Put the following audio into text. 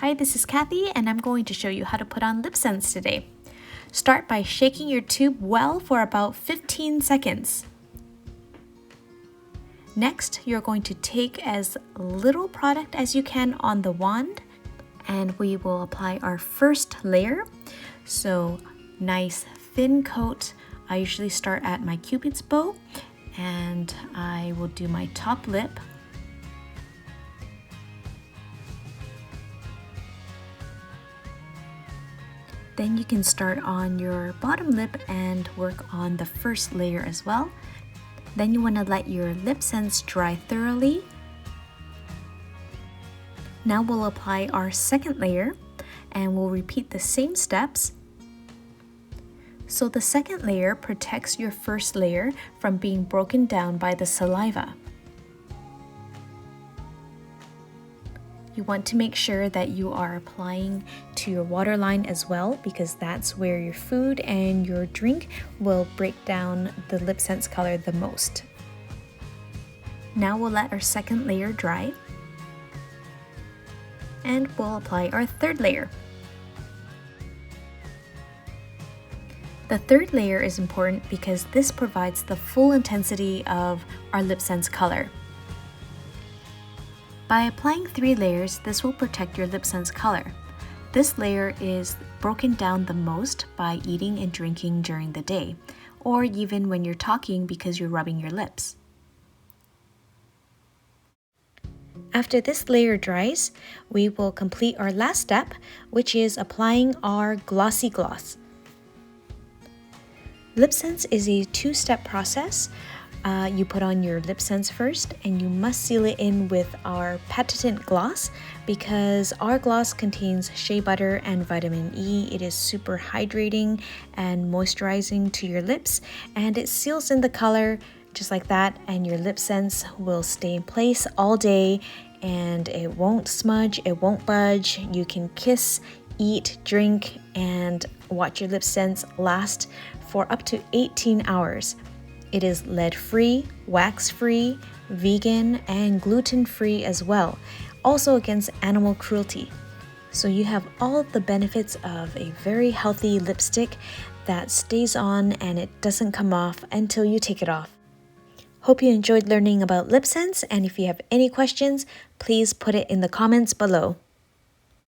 Hi, this is Kathy, and I'm going to show you how to put on LipSense today. Start by shaking your tube well for about 15 seconds. Next, you're going to take as little product as you can on the wand, and we will apply our first layer. So, nice thin coat. I usually start at my Cupid's bow, and I will do my top lip. Then you can start on your bottom lip and work on the first layer as well. Then you want to let your LipSense dry thoroughly. Now we'll apply our second layer and we'll repeat the same steps. So the second layer protects your first layer from being broken down by the saliva. You want to make sure that you are applying to your waterline as well, because that's where your food and your drink will break down the LipSense color the most. Now we'll let our second layer dry, and we'll apply our third layer. The third layer is important because this provides the full intensity of our LipSense color. By applying 3 layers, this will protect your LipSense color. This layer is broken down the most by eating and drinking during the day, or even when you're talking because you're rubbing your lips. After this layer dries, we will complete our last step, which is applying our glossy gloss. LipSense is a 2-step process. You put on your LipSense first, and you must seal it in with our patented gloss because our gloss contains shea butter and vitamin E. It is super hydrating and moisturizing to your lips, and it seals in the color just like that, and your LipSense will stay in place all day and it won't smudge, it won't budge. You can kiss, eat, drink, and watch your LipSense last for up to 18 hours. It is lead-free, wax-free, vegan, and gluten-free as well, also against animal cruelty. So you have all the benefits of a very healthy lipstick that stays on and it doesn't come off until you take it off. Hope you enjoyed learning about LipSense, and if you have any questions, please put it in the comments below.